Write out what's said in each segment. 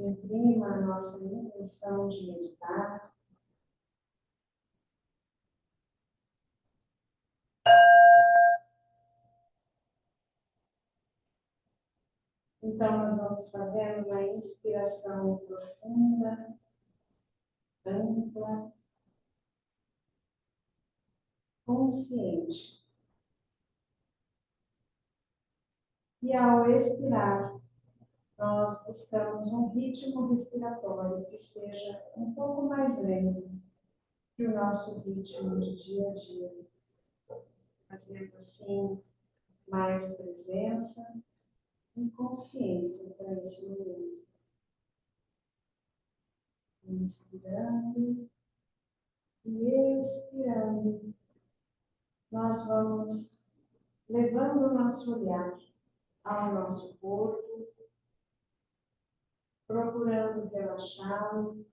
Imprima a nossa intenção de meditar. Então, nós vamos fazer uma inspiração profunda, ampla, consciente. E ao expirar, nós buscamos um ritmo respiratório que seja um pouco mais lento que o nosso ritmo de dia a dia. Fazendo assim mais presença e consciência para esse momento. Inspirando e expirando, nós vamos levando o nosso olhar ao nosso corpo, procurando relaxá-lo,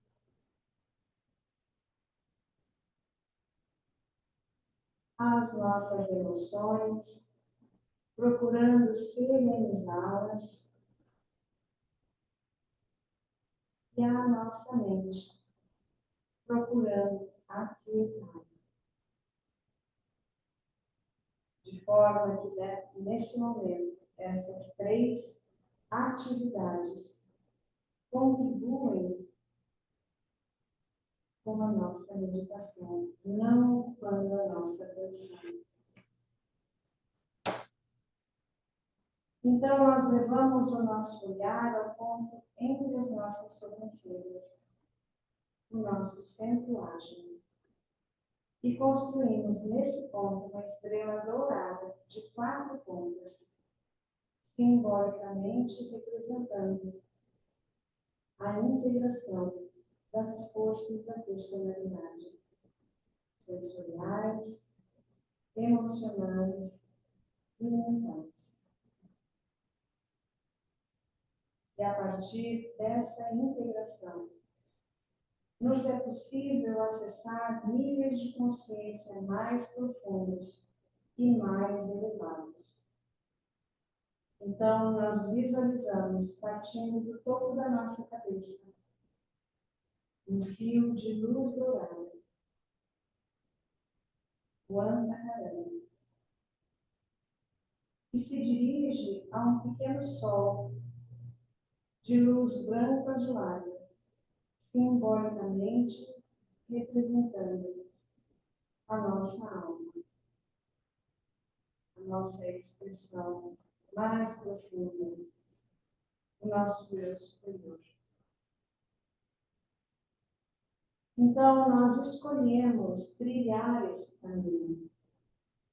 as nossas emoções, procurando serenizá-las, e a nossa mente, procurando aquietar. De forma que, nesse momento, essas três atividades contribuem com a nossa meditação, não ocupando a nossa atenção. Então, nós levamos o nosso olhar ao ponto entre as nossas sobrancelhas, o nosso centro ágil, e construímos nesse ponto uma estrela dourada de 4 pontas, simbolicamente representando a integração das forças da personalidade, sensoriais, emocionais e mentais. E a partir dessa integração, nos é possível acessar níveis de consciência mais profundos e mais elevados. Então, nós visualizamos, partindo do topo da nossa cabeça, um fio de luz dourada, o Antakarana, que se dirige a um pequeno sol de luz branca azulada, simbolicamente representando a nossa alma, a nossa expressão mais profunda, o nosso eu superior. Então, nós escolhemos trilhar esse caminho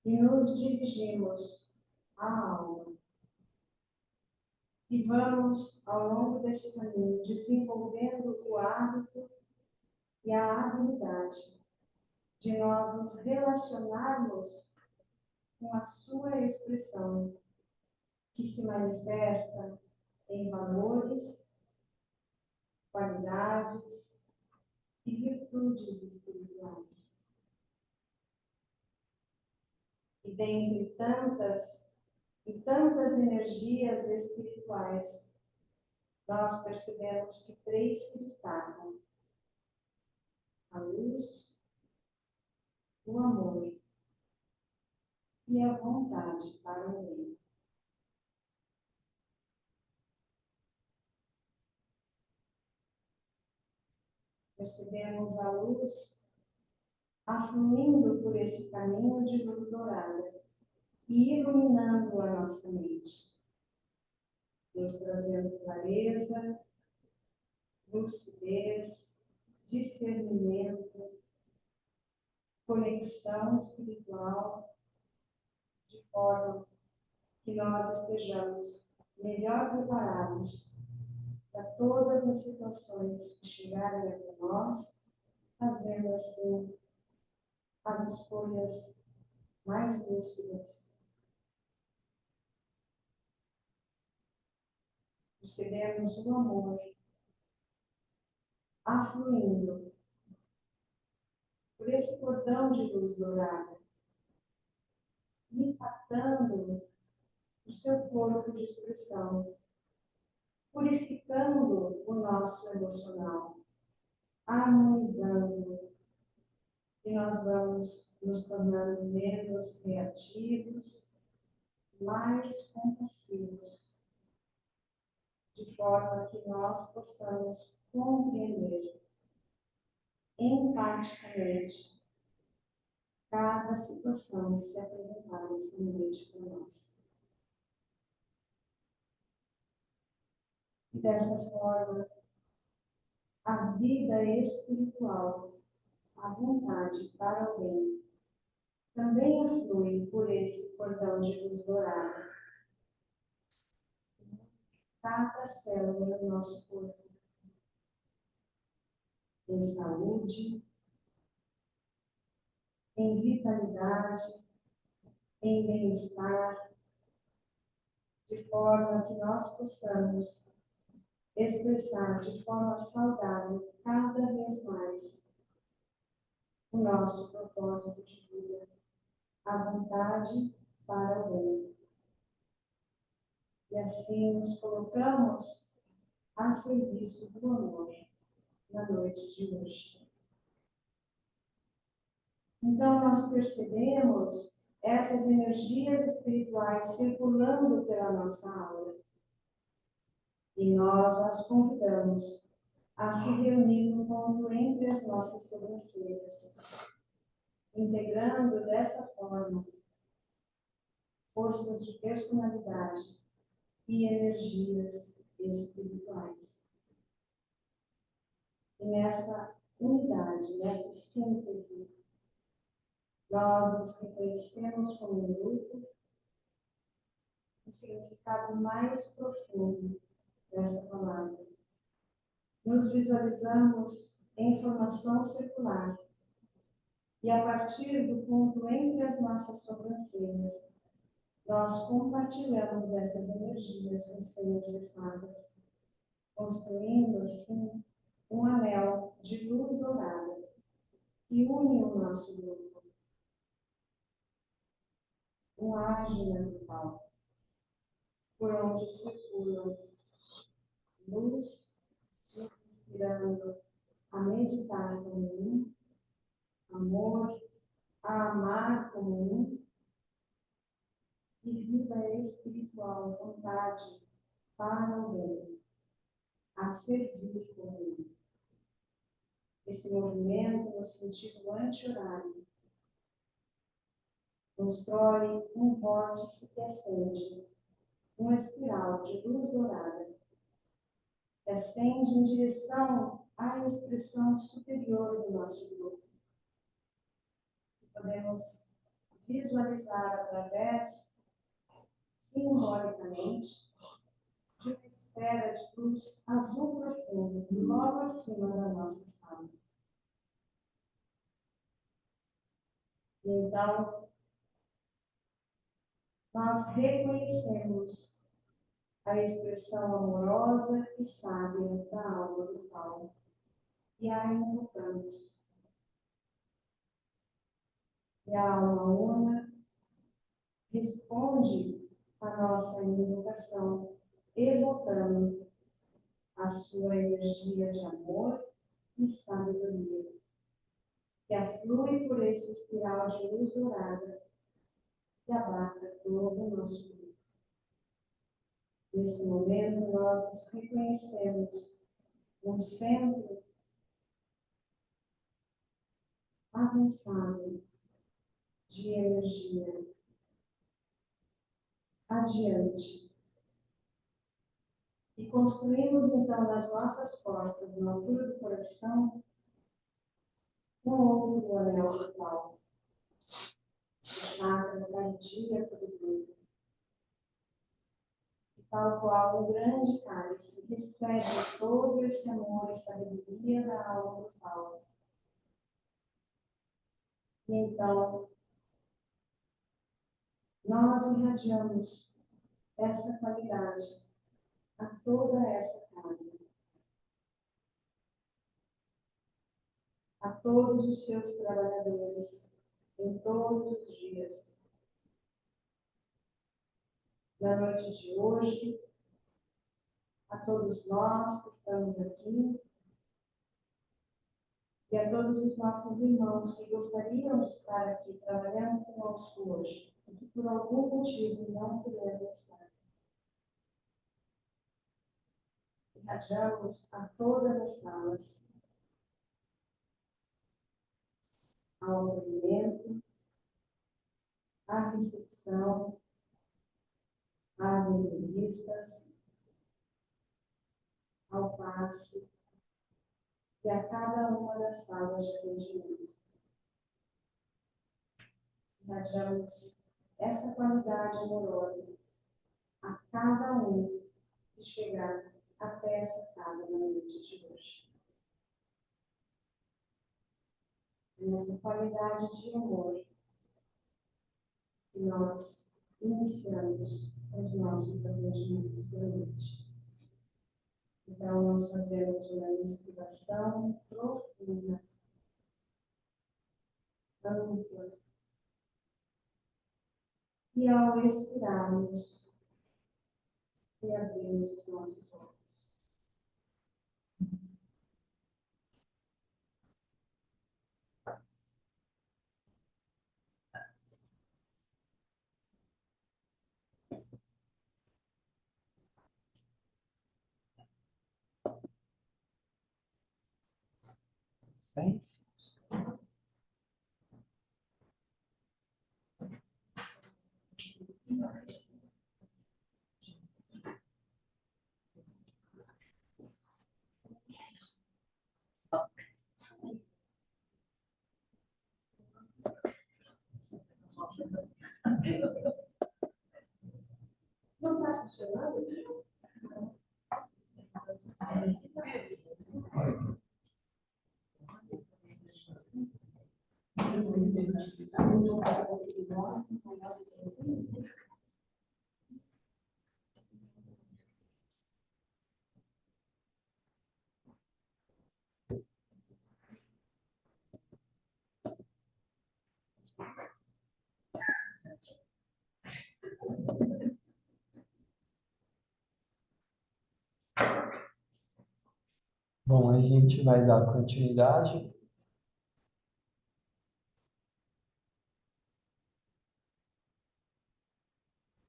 e nos dirigimos à alma. E vamos, ao longo desse caminho, desenvolvendo o hábito e a habilidade de nós nos relacionarmos com a sua expressão, que se manifesta em valores, qualidades e virtudes espirituais. E dentre tantas e tantas energias espirituais, nós percebemos que 3 se destacam: a luz, o amor e a vontade para o bem. Percebemos a luz afluindo por esse caminho de luz dourada e iluminando a nossa mente, nos trazendo clareza, lucidez, discernimento, conexão espiritual, de forma que nós estejamos melhor preparados para todas as situações que chegarem até nós, fazendo assim as escolhas mais lúcidas. Percebemos o amor afluindo por esse cordão de luz dourada, impactando o seu corpo de expressão, purificando o nosso emocional, harmonizando, e nós vamos nos tornando menos reativos, mais compassivos, de forma que nós possamos compreender empaticamente cada situação que se apresentar nessa noite para nós. E dessa forma, a vida espiritual, a vontade para o bem, também aflui por esse cordão de luz dourada. Cada célula do nosso corpo, em saúde, em vitalidade, em bem-estar, de forma que nós possamos expressar de forma saudável cada vez mais o nosso propósito de vida, a vontade para o bem. E assim nos colocamos a serviço do amor na noite de hoje. Então nós percebemos essas energias espirituais circulando pela nossa aura. E nós as convidamos a se reunir no ponto entre as nossas sobrancelhas, integrando dessa forma forças de personalidade e energias espirituais. E nessa unidade, nessa síntese, nós nos reconhecemos como um grupo, o significado mais profundo dessa palavra. Nos visualizamos em formação circular e a partir do ponto entre as nossas sobrancelhas, nós compartilhamos essas energias recém-acessadas, construindo assim um anel de luz dourada que une o nosso grupo. Um ágina mental, por onde circulam luz, inspirando a meditar como um, amor, a amar como um, e vida espiritual, vontade para o bem, a servir como um. Esse movimento no sentido anti-horário constrói um vórtice que acende, uma espiral de luz dourada, que ascende em direção à expressão superior do nosso grupo. Podemos visualizar através, simbolicamente, de uma esfera de luz azul profundo, logo acima da nossa sala. E então, nós reconhecemos a expressão amorosa e sábia da alma do Paulo e a invocamos. E a alma una responde à nossa invocação, evocando a sua energia de amor e sabedoria, que aflui por esse espiral de luz dourada que abarca todo o nosso grupo. Nesse momento, nós nos reconhecemos no centro avançado de energia, adiante. E construímos, então, nas nossas costas, na altura do coração, um outro anel vital, o chakra cardíaco do grupo. E tal qual um grande cálice recebe todo esse amor e sabedoria da alma vital. E então, nós irradiamos essa qualidade a toda essa casa, a todos os seus trabalhadores, em todos os dias. Na noite de hoje, a todos nós que estamos aqui e a todos os nossos irmãos que gostariam de estar aqui trabalhando conosco hoje, e que por algum motivo não puderam estar. Irradiamos a todas as salas, ao acolhimento, à recepção, às entrevistas, ao passe e a cada uma das salas de atendimento. Irradiamos essa qualidade amorosa a cada um que chegar até essa casa na noite de hoje. Nessa qualidade de amor que nós iniciamos os nossos atendimentos da noite. Então, nós fazemos uma inspiração profunda, ampla, e ao expirarmos, reabrimos os nossos olhos. Bem? Não está funcionando? Bom, a gente vai dar continuidade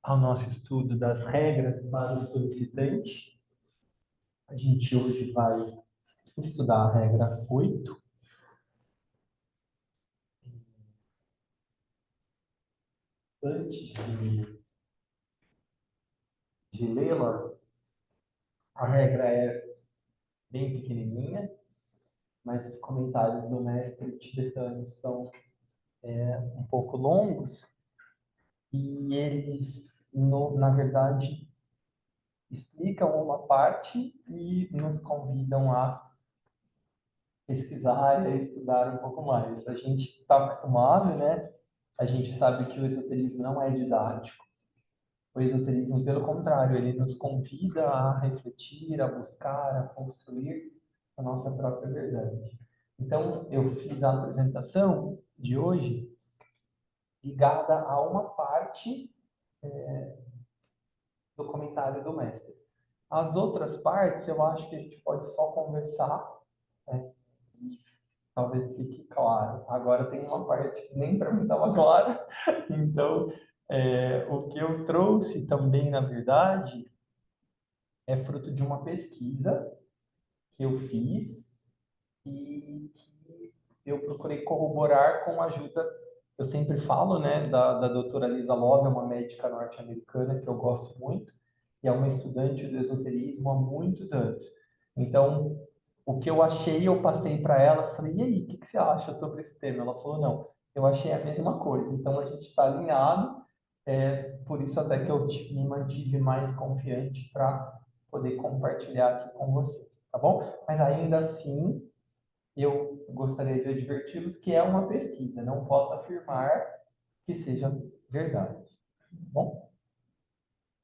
ao nosso estudo das regras para o solicitante. A gente hoje vai estudar a regra 8. Antes de lê-la, a regra é bem pequenininha, mas os comentários do mestre tibetano são um pouco longos e eles, na verdade, explicam uma parte e nos convidam a pesquisar e a estudar um pouco mais. A gente está acostumado, né? A gente sabe que o esoterismo não é didático. O esoterismo, pelo contrário, ele nos convida a refletir, a buscar, a construir a nossa própria verdade. Então, eu fiz a apresentação de hoje ligada a uma parte do comentário do mestre. As outras partes, eu acho que a gente pode só conversar, né, e talvez fique claro. Agora tem uma parte que nem para mim estava clara, então o que eu trouxe também, na verdade, é fruto de uma pesquisa que eu fiz e que eu procurei corroborar com a ajuda, eu sempre falo, né, da doutora Lisa Love, é uma médica norte-americana que eu gosto muito, e é uma estudante do esoterismo há muitos anos. Então, o que eu achei, eu passei para ela, falei, e aí, o que você acha sobre esse tema? Ela falou, não, eu achei a mesma coisa. Então, a gente está alinhado, por isso até que eu me mantive mais confiante para poder compartilhar aqui com vocês, tá bom? Mas ainda assim, eu gostaria de adverti-los que é uma pesquisa, não posso afirmar que seja verdade, tá bom?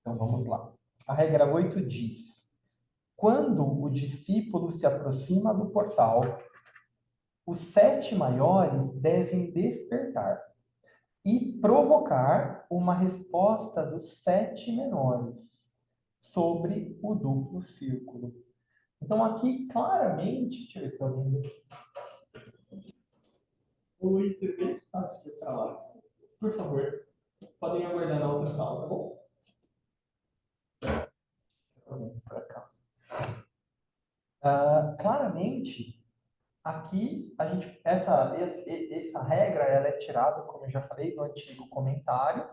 Então, vamos lá. A regra 8 diz: quando o discípulo se aproxima do portal, os 7 maiores devem despertar e provocar uma resposta dos 7 menores, sobre o duplo círculo. Então, aqui, claramente, deixa eu ver se alguém... Oi, tudo bem? Acho que está lá. Por favor, podem aguardar na outra sala, tá bom? Para cá. Claramente, aqui, essa regra ela é tirada, como eu já falei, do antigo comentário,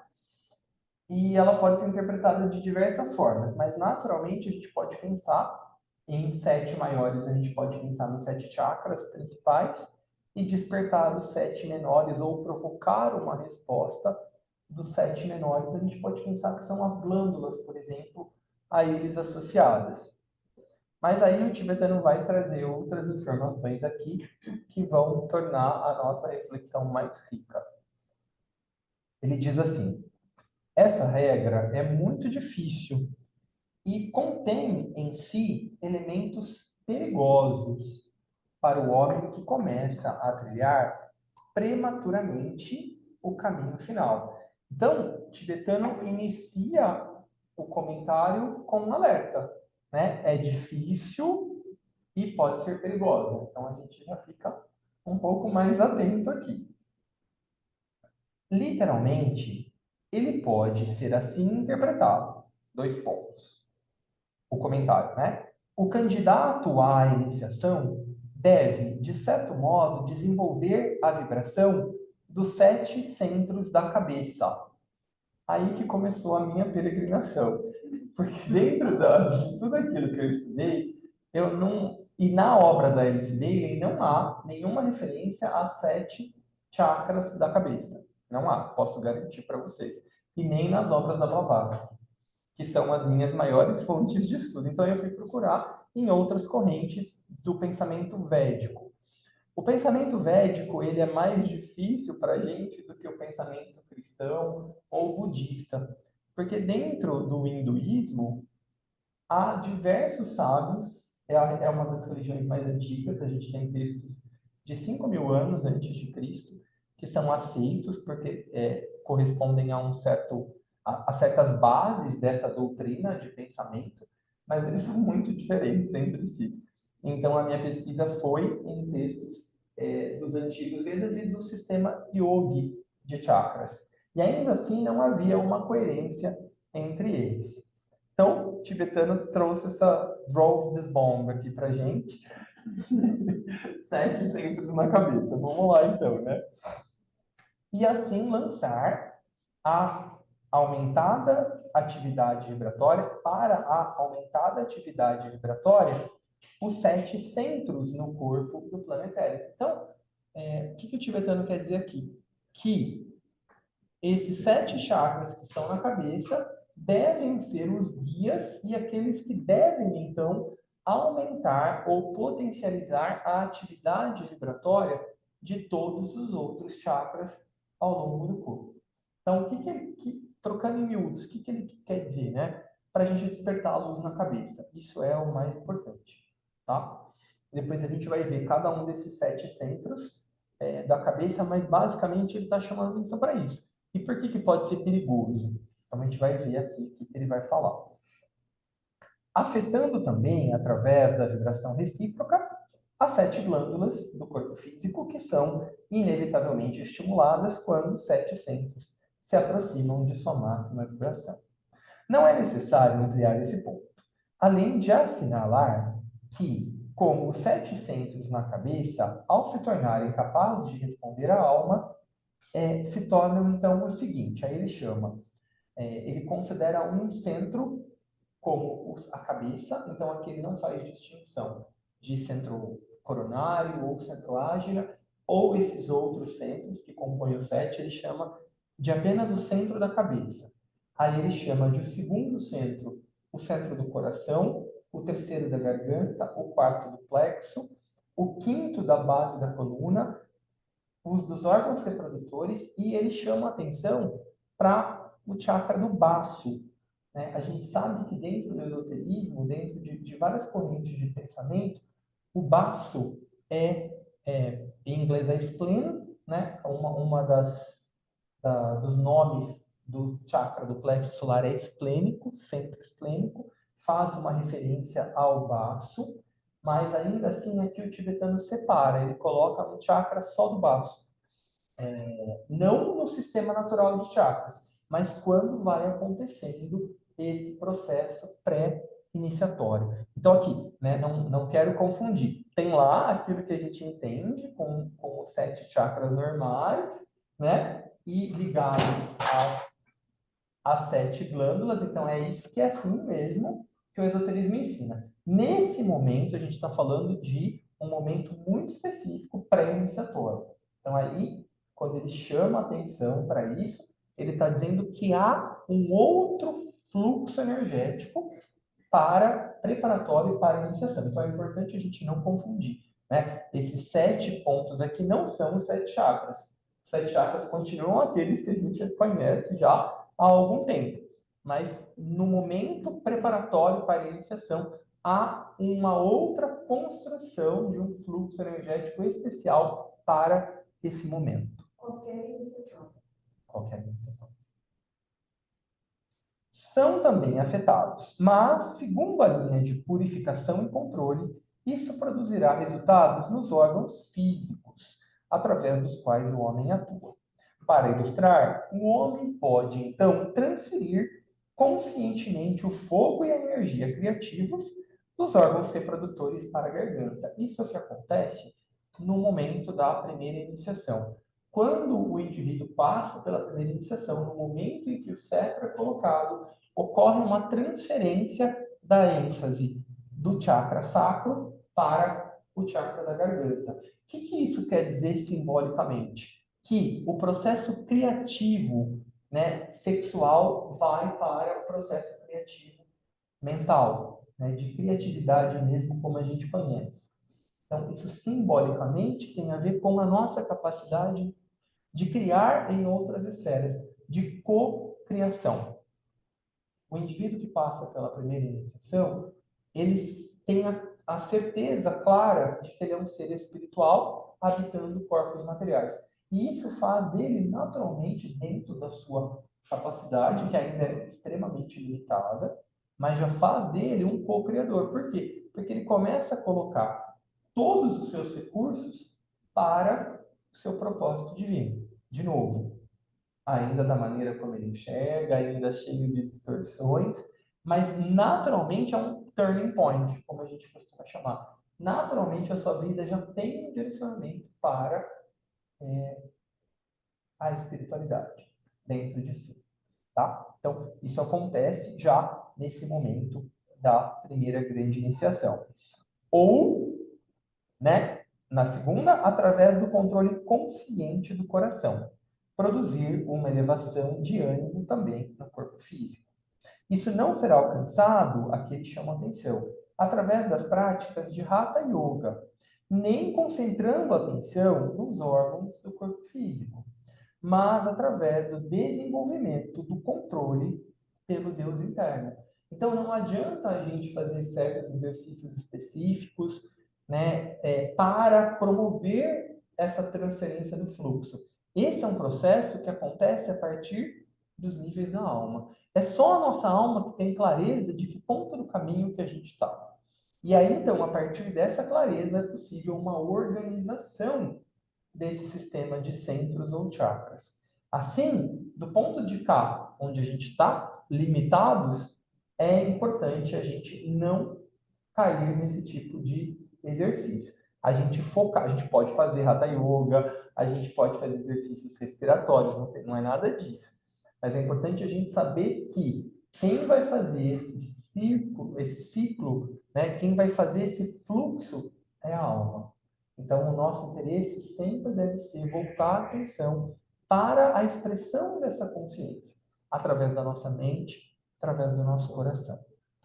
e ela pode ser interpretada de diversas formas, mas naturalmente a gente pode pensar em 7 maiores, a gente pode pensar nos 7 chakras principais e despertar os 7 menores ou provocar uma resposta dos 7 menores, a gente pode pensar que são as glândulas, por exemplo, a eles associadas. Mas aí o tibetano vai trazer outras informações aqui que vão tornar a nossa reflexão mais rica. Ele diz assim: essa regra é muito difícil e contém em si elementos perigosos para o homem que começa a trilhar prematuramente o caminho final. Então, o tibetano inicia o comentário com um alerta, né? É difícil e pode ser perigosa. Então, a gente já fica um pouco mais atento aqui. Literalmente, ele pode ser assim interpretado. 2 pontos. O comentário, né? O candidato à iniciação deve, de certo modo, desenvolver a vibração dos 7 centros da cabeça. Aí que começou a minha peregrinação. Porque dentro de tudo aquilo que eu estudei, eu não... E na obra da Alice Bailey não há nenhuma referência às 7 chakras da cabeça. Não há, posso garantir para vocês. E nem nas obras da Blavatsky, que são as minhas maiores fontes de estudo. Então, eu fui procurar em outras correntes do pensamento védico. O pensamento védico ele é mais difícil para a gente do que o pensamento cristão ou budista, porque dentro do hinduísmo há diversos sábios, é uma das religiões mais antigas, a gente tem textos de 5.000 anos antes de Cristo, que são aceitos porque correspondem a a certas bases dessa doutrina de pensamento, mas eles são muito diferentes entre si. Então, a minha pesquisa foi em textos dos antigos Vedas e do sistema Yogi de chakras. E ainda assim não havia uma coerência entre eles. Então, o tibetano trouxe essa Drove this Bomb aqui pra gente. 7 centros na cabeça. Vamos lá, então, né? E assim lançar a aumentada atividade vibratória para a aumentada atividade vibratória os 7 centros no corpo do planetário. Então, o que o tibetano quer dizer aqui? Que esses 7 chakras que estão na cabeça devem ser os guias e aqueles que devem, então, aumentar ou potencializar a atividade vibratória de todos os outros chakras ao longo do corpo. Então, trocando em miúdos, o que ele quer dizer, né? Para a gente despertar a luz na cabeça. Isso é o mais importante, tá? Depois a gente vai ver cada um desses 7 centros da cabeça, mas basicamente ele está chamando atenção para isso. E por que pode ser perigoso? Então a gente vai ver aqui o que ele vai falar. Afetando também, através da vibração recíproca, as 7 glândulas do corpo físico, que são inevitavelmente estimuladas quando os 7 centros se aproximam de sua máxima vibração. Não é necessário ampliar esse ponto, além de assinalar que, como os 7 centros na cabeça, ao se tornarem capazes de responder à alma, se tornam então o seguinte, aí ele chama, ele considera um centro como a cabeça, então aqui ele não faz distinção de centro coronário ou centro ágira, ou esses outros centros que compõem o 7, ele chama de apenas o centro da cabeça. Aí ele chama de o segundo centro, o centro do coração, o terceiro da garganta, o quarto do plexo, o quinto da base da coluna, os dos órgãos reprodutores, e ele chama atenção para o chakra do baço. Né? A gente sabe que dentro do esoterismo, dentro de várias correntes de pensamento, o baço em inglês é spleen, né? Uma dos nomes do chakra do plexo solar é esplênico, centro esplênico, faz uma referência ao baço, mas ainda assim aqui o tibetano separa, ele coloca um chakra só do baço. Não no sistema natural de chakras, mas quando vai acontecendo esse processo pré-iniciatório. Então, aqui, né, não quero confundir. Tem lá aquilo que a gente entende com os 7 chakras normais, né, e ligados às 7 glândulas. Então, é isso que é assim mesmo que o esoterismo ensina. Nesse momento, a gente está falando de um momento muito específico pré-iniciatório. Então, aí, quando ele chama atenção para isso, ele está dizendo que há um outro fluxo energético preparatório para a iniciação. Então, é importante a gente não confundir, né? Esses 7 pontos aqui não são os 7 chakras. Os 7 chakras continuam aqueles que a gente conhece já há algum tempo. Mas, no momento preparatório para a iniciação, há uma outra construção de um fluxo energético especial para esse momento. Qualquer iniciação. Qualquer iniciação. São também afetados, mas, segundo a linha de purificação e controle, isso produzirá resultados nos órgãos físicos, através dos quais o homem atua. Para ilustrar, o homem pode, então, transferir conscientemente o fogo e a energia criativos dos órgãos reprodutores para a garganta. Isso é o que acontece no momento da primeira iniciação. Quando o indivíduo passa pela primeira iniciação, no momento em que o cetro é colocado, ocorre uma transferência da ênfase do chakra sacro para o chakra da garganta. O que isso quer dizer simbolicamente? Que o processo criativo, né, sexual vai para o processo criativo mental, né, de criatividade mesmo como a gente conhece. Então, isso simbolicamente tem a ver com a nossa capacidade de criar em outras esferas, de cocriação. O indivíduo que passa pela primeira iniciação, ele tem a certeza clara de que ele é um ser espiritual habitando corpos materiais. E isso faz dele, naturalmente, dentro da sua capacidade, que ainda é extremamente limitada, mas já faz dele um co-criador. Por quê? Porque ele começa a colocar todos os seus recursos para o seu propósito divino. De novo, ainda da maneira como ele enxerga, ainda cheio de distorções, mas naturalmente é um turning point, como a gente costuma chamar. Naturalmente a sua vida já tem um direcionamento para a espiritualidade dentro de si, tá? Então, isso acontece já nesse momento da primeira grande iniciação. Ou, né, na segunda, através do controle consciente do coração, produzir uma elevação de ânimo também no corpo físico. Isso não será alcançado, aqui ele chama atenção, através das práticas de Hatha Yoga, nem concentrando a atenção nos órgãos do corpo físico, mas através do desenvolvimento do controle pelo Deus interno. Então, não adianta a gente fazer certos exercícios específicos, né, para promover essa transferência do fluxo. Esse é um processo que acontece a partir dos níveis da alma. É só a nossa alma que tem clareza de que ponto do caminho que a gente está. E aí, então, a partir dessa clareza, é possível uma organização desse sistema de centros ou chakras. Assim, do ponto de cá, onde a gente está, limitados, é importante a gente não cair nesse tipo de exercício. A gente focar, a gente pode fazer Hatha Yoga, a gente pode fazer exercícios respiratórios, não é nada disso. Mas é importante a gente saber que quem vai fazer esse ciclo, né, quem vai fazer esse fluxo é a alma. Então, o nosso interesse sempre deve ser voltar a atenção para a expressão dessa consciência, através da nossa mente, através do nosso coração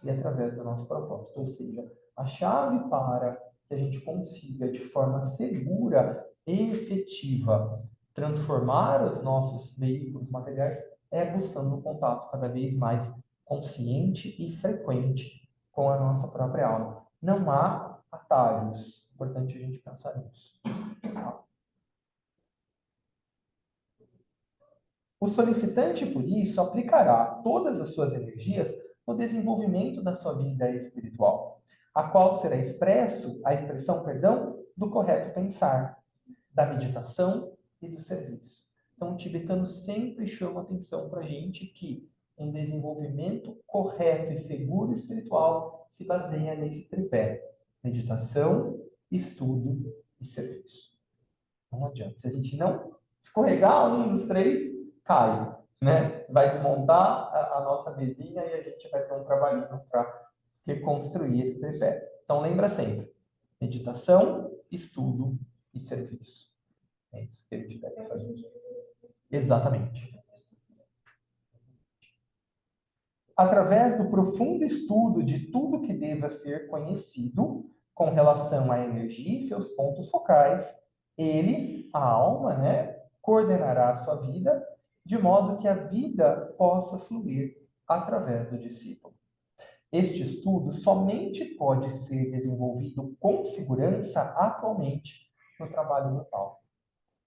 e através do nosso propósito. Ou seja, a chave para que a gente consiga, de forma segura e efetiva, transformar os nossos veículos materiais é buscando um contato cada vez mais consciente e frequente com a nossa própria alma. Não há atalhos. É importante a gente pensar nisso. O solicitante, por isso, aplicará todas as suas energias no desenvolvimento da sua vida espiritual, a qual será a expressão, perdão, do correto pensar, da meditação e do serviço. Então, o tibetano sempre chama atenção para a gente que um desenvolvimento correto e seguro espiritual se baseia nesse tripé: meditação, estudo e serviço. Não adianta. Se a gente não escorregar um dos três, cai, né? Vai desmontar a nossa mesinha e a gente vai ter um trabalhinho para reconstruir esse tripé. Então, lembra sempre: meditação, estudo e serviço. É isso que ele tiver que fazer. Exatamente. Através do profundo estudo de tudo que deva ser conhecido com relação à energia e seus pontos focais, ele, a alma, né, coordenará a sua vida de modo que a vida possa fluir através do discípulo. Este estudo somente pode ser desenvolvido com segurança atualmente no trabalho mental.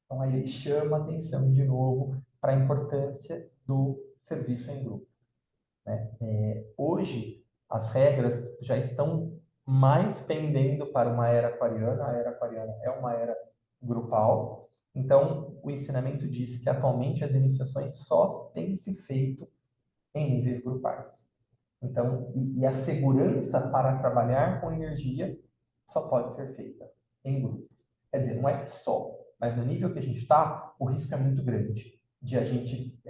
Então, aí ele chama atenção de novo para a importância do serviço em grupo. Né? Hoje, as regras já estão mais pendendo para uma era aquariana. A era aquariana é uma era grupal. Então, o ensinamento diz que atualmente as iniciações só têm se feito em níveis grupais. Então, e a segurança para trabalhar com energia só pode ser feita em grupo. Quer dizer, não é que só, mas no nível que a gente está, o risco é muito grande de a gente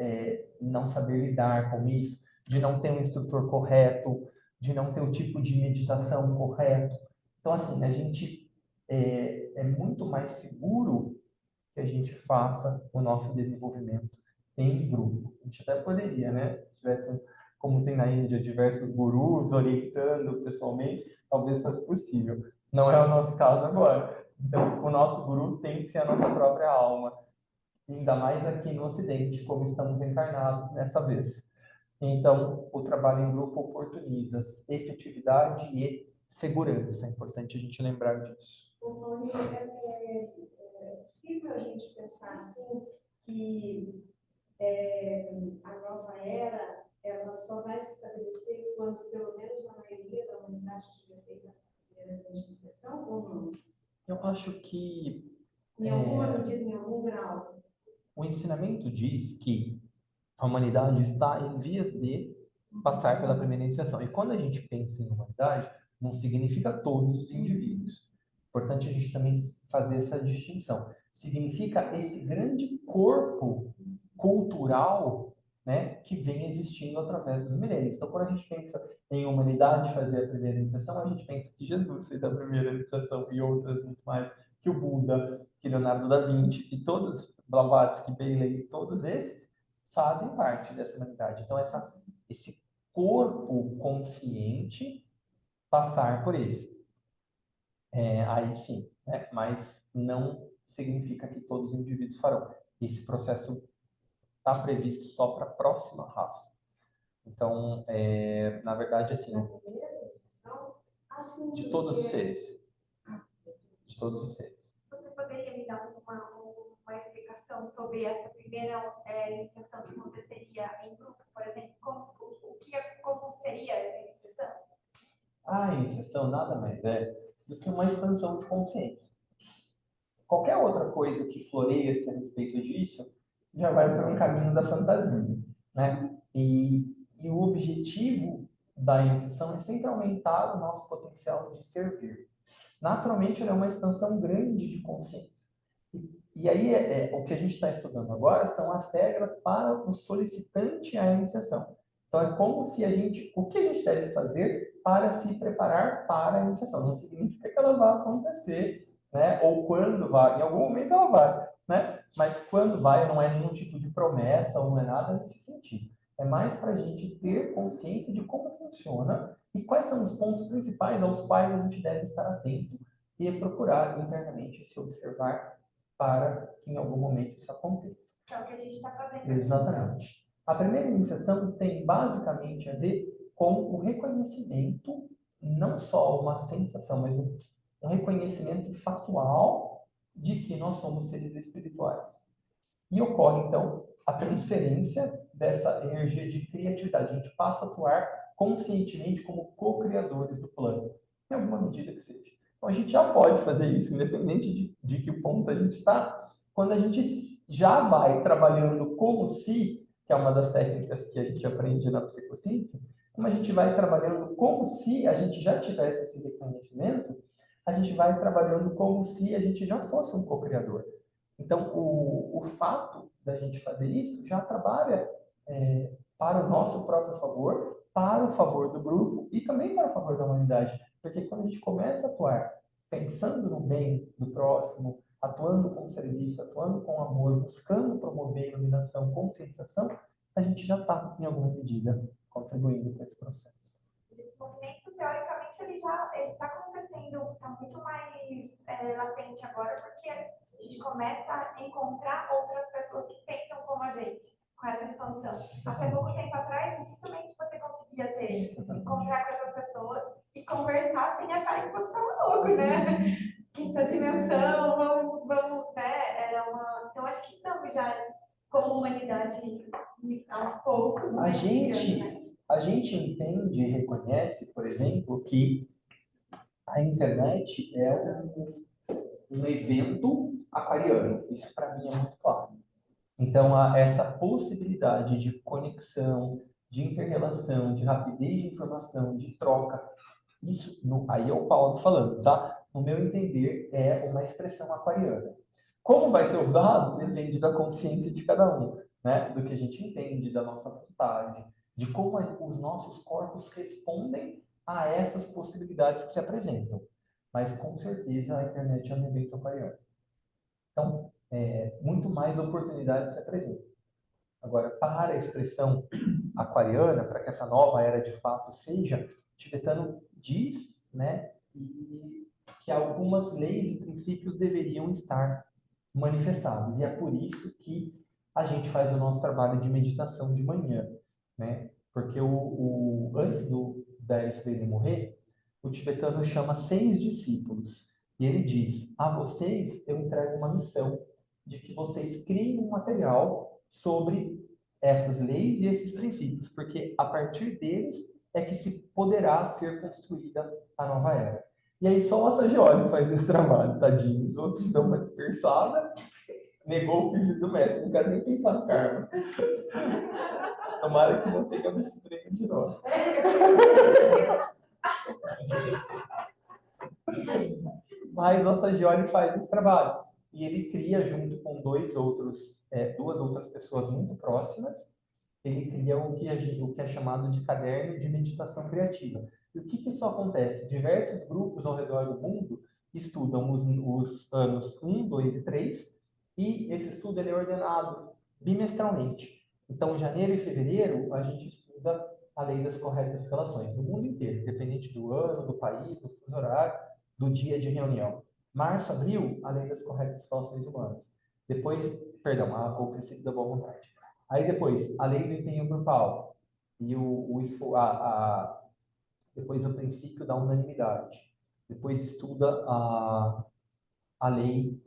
não saber lidar com isso, de não ter um instrutor correto, de não ter o tipo de meditação correto. Então, assim, a gente é muito mais seguro que a gente faça o nosso desenvolvimento em grupo. A gente até poderia, né? Se tivesse, como tem na Índia, diversos gurus orientando pessoalmente, talvez fosse possível. Não é o nosso caso agora. Então, o nosso guru tem que ser a nossa própria alma. Ainda mais aqui no Ocidente, como estamos encarnados nessa vez. Então, o trabalho em grupo oportuniza efetividade e segurança. É importante a gente lembrar disso. É possível a gente pensar assim que a nova era ela só vai se estabelecer quando pelo menos a maioria da humanidade tiver feito a primeira grande iniciação ou não? Eu acho que em alguma medida, em algum grau. O ensinamento diz que a humanidade está em vias de passar pela primeira iniciação. E quando a gente pensa em humanidade, não significa todos os indivíduos. Importante a gente também fazer essa distinção. Significa esse grande corpo cultural, né, que vem existindo através dos milênios. Então, quando a gente pensa em humanidade fazer a primeira iniciação, a gente pensa que Jesus fez a primeira iniciação e outras muito mais, que o Buda, que Leonardo da Vinci, que todos, Blavatsky, Bailey, todos esses fazem parte dessa humanidade. Então, esse corpo consciente passar por esse. Aí sim, né? Mas não significa que todos os indivíduos farão. Esse processo está previsto só para a próxima raça. Então, na verdade, assim, de todos os seres. De todos os seres. Você poderia me dar uma explicação sobre essa primeira iniciação que aconteceria em grupo, por exemplo? Como seria essa iniciação? A iniciação nada mais é do que uma expansão de consciência. Qualquer outra coisa que floreia-se a respeito disso já vai para um caminho da fantasia, né? E o objetivo da iniciação é sempre aumentar o nosso potencial de servir. Naturalmente, ela é uma expansão grande de consciência. E aí, o que a gente está estudando agora são as regras para o solicitante à iniciação. Então, é como se o que a gente deve fazer para se preparar para a iniciação. Não significa que ela vai acontecer, né? Ou quando vai. Em algum momento ela vai, né? Mas quando vai, não é nenhum tipo de promessa, ou não é nada nesse sentido. É mais para a gente ter consciência de como funciona e quais são os pontos principais aos quais a gente deve estar atento e procurar internamente se observar para que em algum momento isso aconteça. É o que a gente está fazendo. Exatamente. A primeira iniciação tem basicamente a ver com o reconhecimento, não só uma sensação, mas um reconhecimento factual de que nós somos seres espirituais. E ocorre, então, a transferência dessa energia de criatividade. A gente passa a atuar conscientemente como co-criadores do plano, em alguma medida que seja. Então, a gente já pode fazer isso, independente de que ponto a gente está, quando a gente já vai trabalhando como se, que é uma das técnicas que a gente aprende na psicossíntese, como a gente vai trabalhando como se a gente já tivesse esse reconhecimento, a gente vai trabalhando como se a gente já fosse um co-criador. Então, o fato da gente fazer isso já trabalha para o nosso próprio favor, para o favor do grupo e também para o favor da humanidade. Porque quando a gente começa a atuar pensando no bem do próximo, atuando com serviço, atuando com amor, buscando promover iluminação, conscientização, a gente já está, em alguma medida, contribuindo para esse processo. Esse movimento, teoricamente, ele já está acontecendo, está muito mais latente agora, porque a gente começa a encontrar outras pessoas que pensam como a gente, com essa expansão. Até pouco tempo atrás, dificilmente você conseguia encontrar com essas pessoas e conversar sem acharem que você estava louco, né? Quinta dimensão, vamos, né? Então, acho que estamos já, como humanidade, aos poucos. A gente entende e reconhece, por exemplo, que a internet é um evento aquariano. Isso, para mim, é muito claro. Então, essa possibilidade de conexão, de inter-relação, de rapidez de informação, de troca, isso, aí é o Paulo falando, tá? No meu entender, é uma expressão aquariana. Como vai ser usado depende da consciência de cada um, né? Do que a gente entende, da nossa vontade, de como os nossos corpos respondem a essas possibilidades que se apresentam. Mas, com certeza, a internet é um evento aquariano. Então, muito mais oportunidades se apresentam. Agora, para a expressão aquariana, para que essa nova era de fato seja, o tibetano diz, né, que algumas leis e princípios deveriam estar manifestados. E é por isso que a gente faz o nosso trabalho de meditação de manhã, né? Porque antes da LSD morrer, o tibetano chama 6 discípulos. E ele diz: a vocês eu entrego uma missão de que vocês criem um material sobre essas leis e esses princípios, porque a partir deles é que se poderá ser construída a nova era. E aí só o Assagioli faz esse trabalho, tadinho. Os outros dão uma dispersada, negou o pedido do mestre, não quero nem pensar no karma. Tomara que não tenha me sofrido de novo. Mas o Assagioli faz esse trabalho. E ele cria, junto com duas outras pessoas muito próximas, ele cria o que é chamado de caderno de meditação criativa. E o que isso acontece? Diversos grupos ao redor do mundo estudam os anos 1, 2 e 3, e esse estudo ele é ordenado bimestralmente. Então, em janeiro e fevereiro, a gente estuda a lei das corretas relações, no mundo inteiro, independente do ano, do país, do fuso horário, do dia de reunião. Março, abril, a lei das corretas relações humanas. Depois, perdão, o princípio da boa vontade. Aí depois, a lei do empenho grupal e depois o princípio da unanimidade. Depois estuda a lei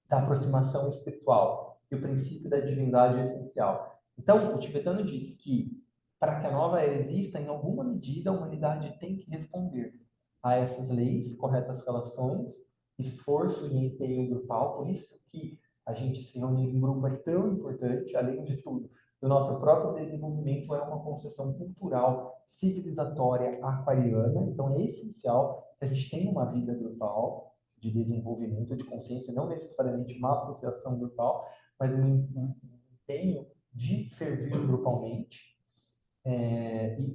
da aproximação espiritual e o princípio da divindade essencial. Então, o tibetano diz que para que a nova era exista, em alguma medida a humanidade tem que responder a essas leis, corretas relações, esforço e empenho grupal. Por isso que a gente se reunir em grupo é tão importante, além de tudo. O nosso próprio desenvolvimento é uma construção cultural, civilizatória, aquariana. Então, é essencial que a gente tenha uma vida grupal de desenvolvimento de consciência, não necessariamente uma associação grupal, mas um empenho de servir grupalmente,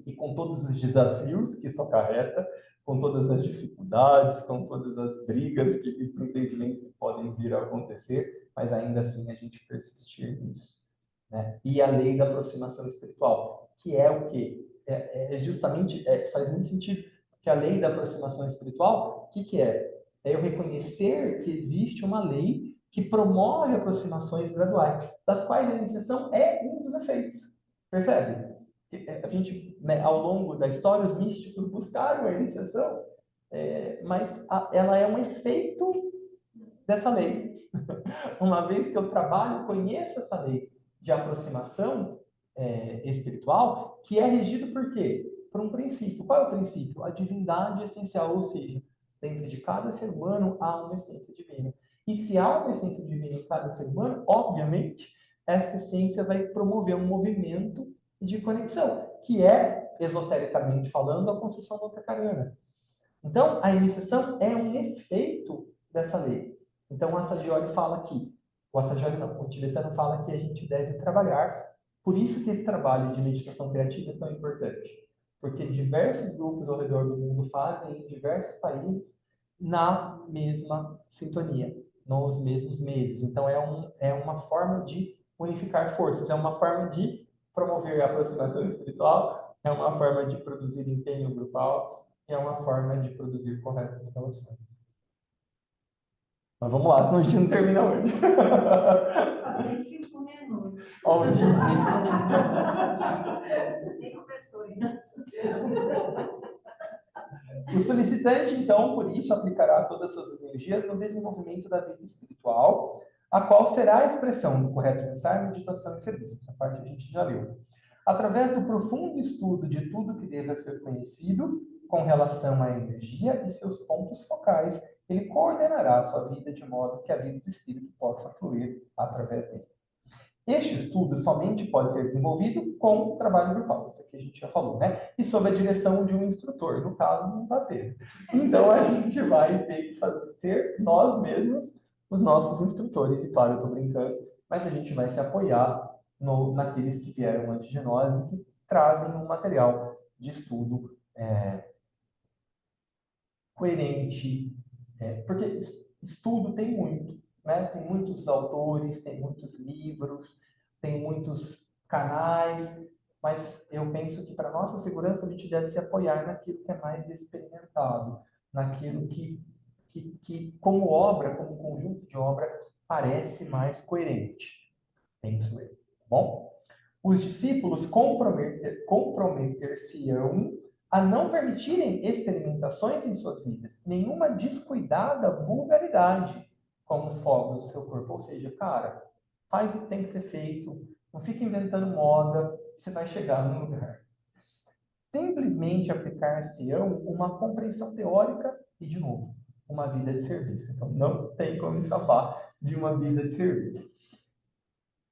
e com todos os desafios que isso acarreta, com todas as dificuldades, com todas as brigas e entendimentos que podem vir a acontecer, mas ainda assim a gente persistir nisso, né? E a lei da aproximação espiritual, que é o quê? Justamente, faz muito sentido, que a lei da aproximação espiritual, o que é? É eu reconhecer que existe uma lei que promove aproximações graduais, das quais a iniciação é um dos efeitos. Percebe? A gente, né, ao longo da história, os místicos buscaram a iniciação, mas ela é um efeito dessa lei. Uma vez que eu trabalho, conheço essa lei de aproximação, espiritual, que é regido por quê? Por um princípio. Qual é o princípio? A divindade essencial, ou seja, dentro de cada ser humano há uma essência divina. E se há uma essência divina em cada ser humano, obviamente, essa essência vai promover um movimento de conexão, que é, esotericamente falando, a construção da Otakayana. Então, a iniciação é um efeito dessa lei. Então, o Assagioli fala aqui, o Assagioli não, o tibetano fala que a gente deve trabalhar, por isso que esse trabalho de meditação criativa é tão importante, porque diversos grupos ao redor do mundo fazem em diversos países na mesma sintonia, nos mesmos meses. Então, é uma forma de unificar forças, é uma forma de promover a aproximação espiritual, é uma forma de produzir empenho grupal, é uma forma de produzir corretas relações. Mas vamos lá, senão a gente não termina hoje. Só tem 5 minutos. Onde? Nem começou ainda. O solicitante, então, por isso, aplicará todas as suas energias no desenvolvimento da vida espiritual, a qual será a expressão do correto pensar, meditação e serviço. Essa parte a gente já leu. Através do profundo estudo de tudo que deva ser conhecido com relação à energia e seus pontos focais, ele coordenará a sua vida de modo que a vida do espírito possa fluir através dele. Este estudo somente pode ser desenvolvido com o trabalho grupal, isso aqui a gente já falou, né? E sob a direção de um instrutor, no caso, não vai ter. Então, a gente vai ter que ser nós mesmos os nossos instrutores. E claro, eu estou brincando, mas a gente vai se apoiar naqueles que vieram antes de nós e que trazem um material de estudo coerente, porque estudo tem muito, né? Tem muitos autores, tem muitos livros, tem muitos canais, mas eu penso que para nossa segurança a gente deve se apoiar naquilo que é mais experimentado, naquilo que como obra, como conjunto de obra, parece mais coerente, penso eu, tá bom? Os discípulos comprometer-se-ão a não permitirem experimentações em suas vidas, nenhuma descuidada vulgaridade com os fogos do seu corpo. Ou seja, cara, faz o que tem que ser feito, não fica inventando moda, você vai chegar no lugar. Simplesmente aplicar-se-ão uma compreensão teórica e, de novo, uma vida de serviço. Então, não tem como escapar de uma vida de serviço.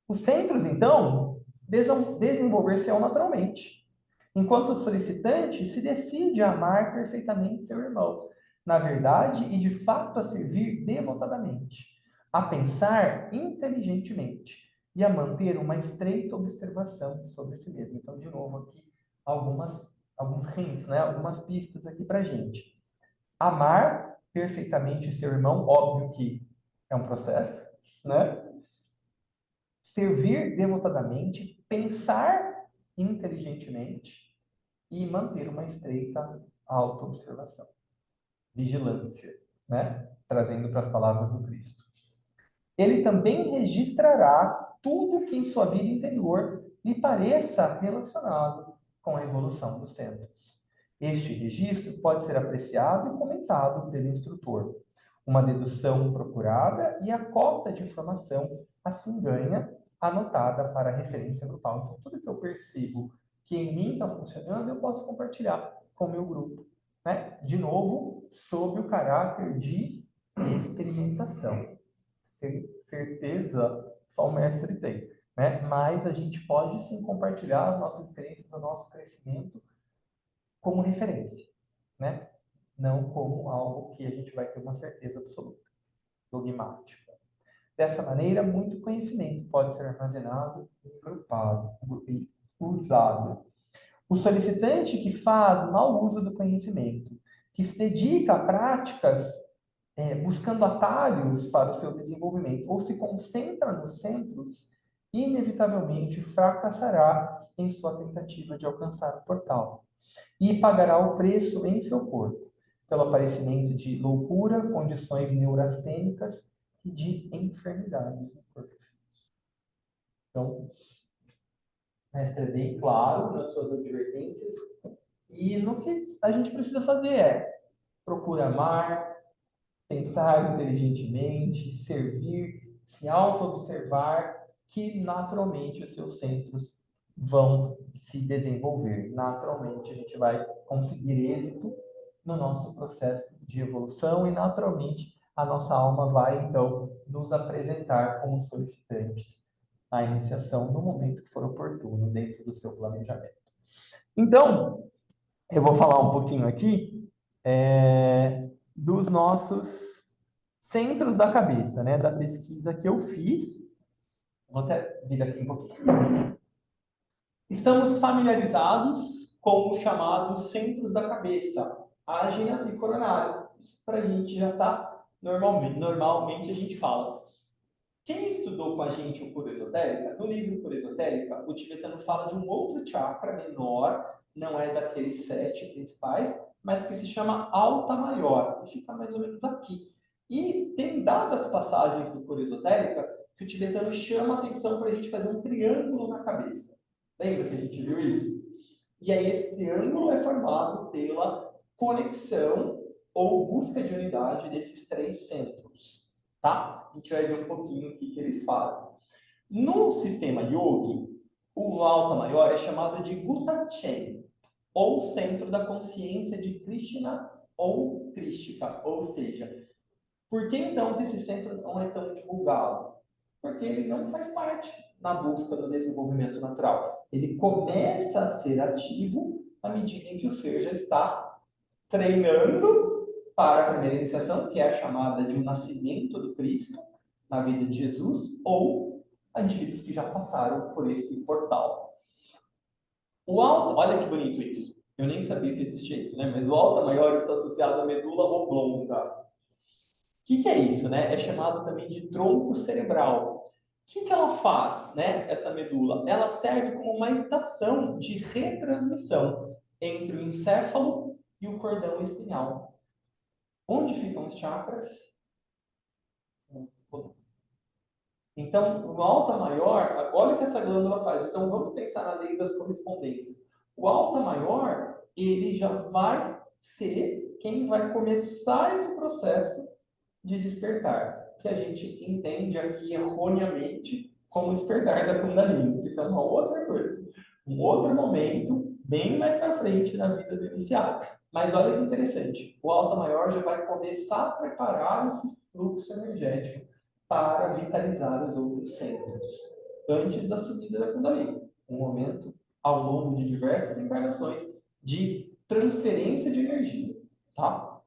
Os centros, então, desenvolver-se-ão naturalmente, enquanto o solicitante se decide a amar perfeitamente seu irmão, na verdade e de fato a servir devotadamente, a pensar inteligentemente e a manter uma estreita observação sobre si mesmo. Então, de novo, aqui alguns hints, né? Algumas pistas aqui para gente. Amar perfeitamente seu irmão, óbvio que é um processo, né? Servir devotadamente, pensar inteligentemente e manter uma estreita autoobservação. Vigilância, né? Trazendo para as palavras do Cristo. Ele também registrará tudo que em sua vida interior lhe pareça relacionado com a evolução dos centros. Este registro pode ser apreciado e comentado pelo instrutor. Uma dedução procurada e a cota de informação assim ganha anotada para referência grupal. Então, tudo que eu percebo que em mim está funcionando, eu posso compartilhar com o meu grupo. Né? De novo, sob o caráter de experimentação. Certeza só o mestre tem. Né? Mas a gente pode sim compartilhar as nossas experiências, o nosso crescimento como referência. Né? Não como algo que a gente vai ter uma certeza absoluta, dogmática. Dessa maneira, muito conhecimento pode ser armazenado, agrupado e usado. O solicitante que faz mau uso do conhecimento, que se dedica a práticas buscando atalhos para o seu desenvolvimento, ou se concentra nos centros, inevitavelmente fracassará em sua tentativa de alcançar o portal. E pagará o preço em seu corpo, pelo aparecimento de loucura, condições neurastênicas e de enfermidades no corpo físico. Então, o mestre é bem claro nas suas advertências, e no que a gente precisa fazer procurar amar, pensar inteligentemente, servir, se auto-observar, que naturalmente os seus centros vão se desenvolver. Naturalmente, a gente vai conseguir êxito no nosso processo de evolução e, naturalmente, a nossa alma vai, então, nos apresentar como solicitantes à iniciação no momento que for oportuno, dentro do seu planejamento. Então, eu vou falar um pouquinho aqui dos nossos centros da cabeça, né? Da pesquisa que eu fiz. Vou até vir aqui um pouquinho. Estamos familiarizados com os chamados centros da cabeça, ágina e coronário. Isso para a gente já está normalmente a gente fala. Quem estudou com a gente o Cura Esotérica, no livro Cura Esotérica, o tibetano fala de um outro chakra menor, não é daqueles 7 principais, mas que se chama Alta Maior, e fica mais ou menos aqui. E tem dadas passagens do Cura Esotérica que o tibetano chama a atenção para a gente fazer um triângulo na cabeça. Lembra que a gente viu isso? E aí esse triângulo é formado pela conexão ou busca de unidade desses 3 centros. Tá? A gente vai ver um pouquinho o que eles fazem. No sistema yogi, o alta maior é chamado de Gutachen, ou centro da consciência de Krishna ou Krishika. Ou seja, por que então esse centro não é tão divulgado? Porque ele não faz parte na busca do desenvolvimento natural. Ele começa a ser ativo à medida em que o ser já está treinando para a primeira iniciação, que é a chamada de um nascimento do Cristo na vida de Jesus, ou a indivíduos que já passaram por esse portal. O alto, olha que bonito isso. Eu nem sabia que existia isso, né? Mas o alta maior está associado à medula oblonga. O que é isso, né? É chamado também de tronco cerebral. O que ela faz, né? Essa medula? Ela serve como uma estação de retransmissão entre o encéfalo e o cordão espinhal. Onde ficam os chakras? Então, o alta maior, olha o que essa glândula faz. Então, vamos pensar na lei das correspondências. O alta maior, ele já vai ser quem vai começar esse processo de despertar, que a gente entende aqui erroneamente como despertar da Kundalini. Isso é uma outra coisa, um outro momento, bem mais para frente na vida do iniciado. Mas olha que interessante, o alta maior já vai começar a preparar esse fluxo energético para vitalizar os outros centros, antes da subida da Kundalini. Um momento, ao longo de diversas encarnações, de transferência de energia. Tá?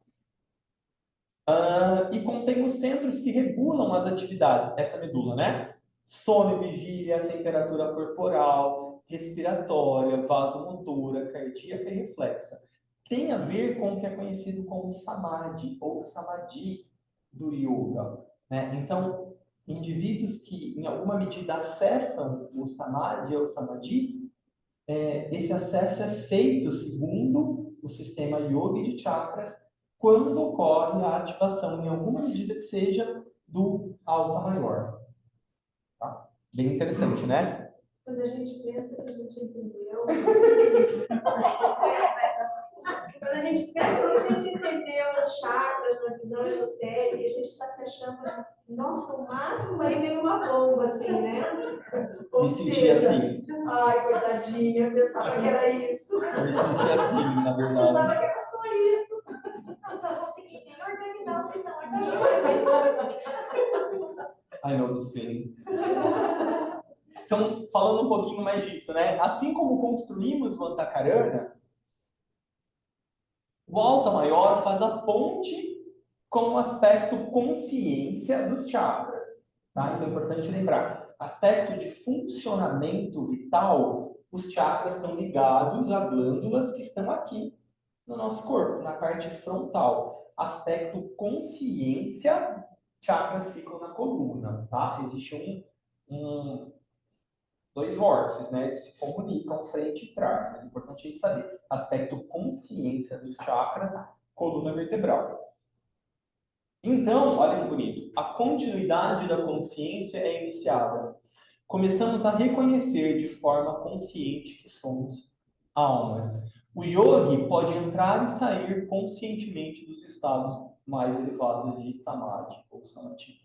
E contém os centros que regulam as atividades, essa medula, né? Sono e vigília, temperatura corporal, respiratória, vasomotora, cardíaca e reflexa. Tem a ver com o que é conhecido como samadhi, ou samadhi do yoga. Né? Então, indivíduos que, em alguma medida, acessam o samadhi ou samadhi, esse acesso é feito segundo o sistema yoga de chakras, quando ocorre a ativação, em alguma medida que seja, do alta maior. Tá? Bem interessante, né? Quando a gente pensa que a gente entendeu. Quando a gente pensa que a gente entendeu os chakras na visão esotérica, a gente está se achando, nossa, o máximo, aí vem uma bomba, assim, né? Ou Me senti seja, assim. ai, coitadinha, eu pensava que era isso. Eu me senti assim, na Eu verdade. pensava que era só isso. Não estou conseguindo nem organizar o sertão aqui. I know this feeling. Então, falando um pouquinho mais disso, né? Assim como construímos o Antakarana, o alta maior faz a ponte com o aspecto consciência dos chakras. Tá? Então é importante lembrar, aspecto de funcionamento vital, os chakras estão ligados a glândulas que estão aqui no nosso corpo, na parte frontal. Aspecto consciência, chakras ficam na coluna. Tá? Existe dois vórtices, né? Eles se comunicam frente e trás, mas é importante a gente saber. Aspecto consciência dos chakras, coluna vertebral. Então, olha que bonito. A continuidade da consciência é iniciada. Começamos a reconhecer de forma consciente que somos almas. O yogi pode entrar e sair conscientemente dos estados mais elevados de samadhi ou samadhi.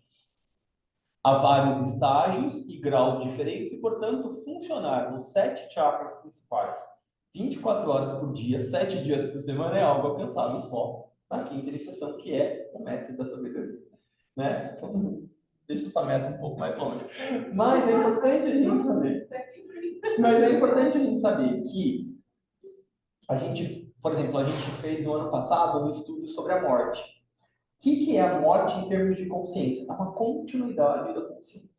Há vários estágios e graus diferentes e, portanto, funcionar nos 7 chakras principais 24 horas por dia, 7 dias por semana é algo alcançável só na quinta iniciação, que é o mestre da sabedoria, né? Então, deixa essa meta um pouco mais longe. Mas é importante a gente saber. Mas é importante a gente saber que a gente, por exemplo, a gente fez no ano passado um estudo sobre a morte. O que é a morte em termos de consciência? É uma continuidade da consciência.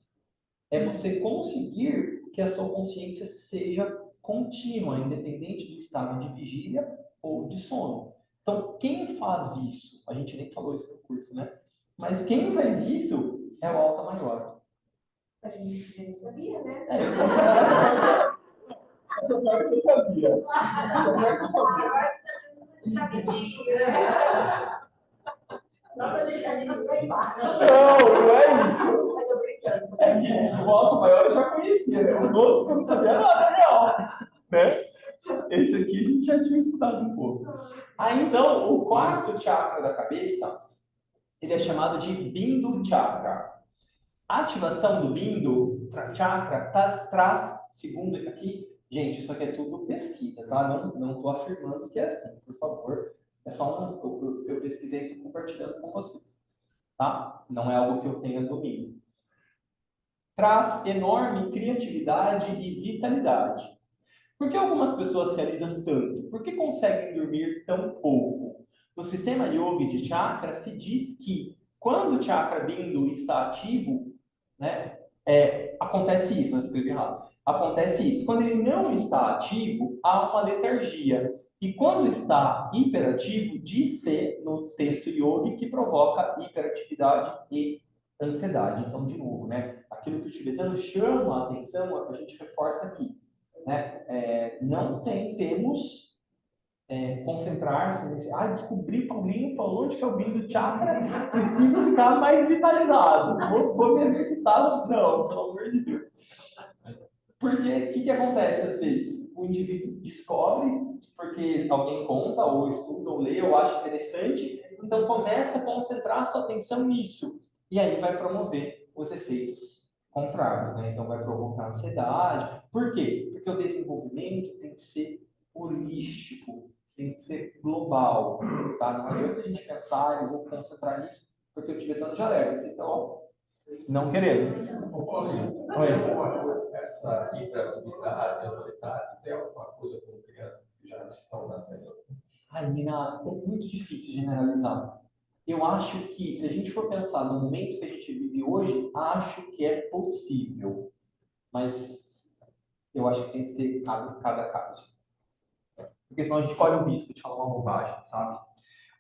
É você conseguir que a sua consciência seja contínua, independente do estado de vigília ou de sono. Então, quem faz isso? A gente nem falou isso no curso, né? Mas quem faz isso é o alta maior. A gente nem sabia, né? Eu sabia. Essa parte eu sabia. Essa parte eu sabia. Sabidinho, né? Só para deixar a gente levar. Não é isso. É que o alto maior eu já conhecia, né? Os outros que eu não sabia nada, real. Né? Esse aqui a gente já tinha estudado um pouco. Aí, então, o quarto chakra da cabeça, ele é chamado de Bindu Chakra. A ativação do Bindu Chakra traz, segundo aqui, gente, isso aqui é tudo pesquisa, tá? Não estou afirmando que é assim, por favor. É só eu pesquisei e estou compartilhando com vocês, tá? Não é algo que eu tenha domínio. Traz enorme criatividade e vitalidade. Por que algumas pessoas realizam tanto? Por que conseguem dormir tão pouco? No sistema yoga de chakra se diz que quando o chakra Bindu está ativo, né, acontece isso, eu escrevi errado. Acontece isso. Quando ele não está ativo, há uma letargia. E quando está hiperativo, diz-se no texto yoga que provoca hiperatividade e ansiedade. Então, de novo, né, aquilo que o tibetano chama a atenção, a gente reforça aqui. Né? Não temos concentrar-se nesse. Descobri, Paulinho falou de que é o Bindu Chakra, preciso ficar mais vitalizado. Vou me exercitar. Não, pelo amor de Deus. Porque o que acontece às vezes? O indivíduo descobre, porque alguém conta, ou estuda, ou lê, ou acha interessante, então começa a concentrar sua atenção nisso. E aí vai promover os efeitos contrários, né? Então vai provocar ansiedade. Por quê? Porque o desenvolvimento tem que ser holístico, tem que ser global, tá? Não adianta a gente pensar, eu vou concentrar nisso, porque o tibetano já leva. Então, ó, não queremos. Oi. Essa hiperatividade, ansiedade, tem alguma coisa com crianças que já estão nascendo assim? Ai, Minas, é muito difícil generalizar. Eu acho que, se a gente for pensar no momento que a gente vive hoje, acho que é possível. Mas eu acho que tem que ser cada caso. Porque senão a gente corre o risco de falar uma bobagem, sabe?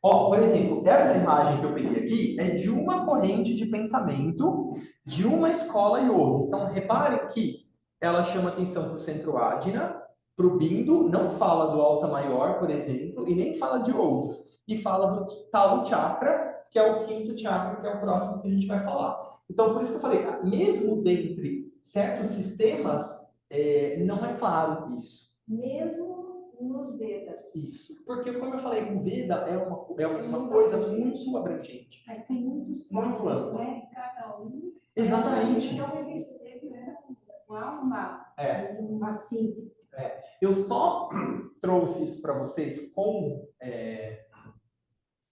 Ó, por exemplo, essa imagem que eu peguei aqui é de uma corrente de pensamento de uma escola yoga. Então, reparem que ela chama atenção para o centro Ajna, para o Bindu, não fala do alta maior, por exemplo, e nem fala de outros. E fala do Talo Chakra, que é o quinto chakra, que é o próximo que a gente vai falar. Então, por isso que eu falei, mesmo dentre certos sistemas, não é claro isso. Mesmo nos Vedas. Isso. Porque, como eu falei, o Veda é uma coisa muito abrangente. Mas tem muitos Muito sábios, ampla. né? Cada um. Exatamente. Então, eles não há uma síntese. Eu só trouxe isso para vocês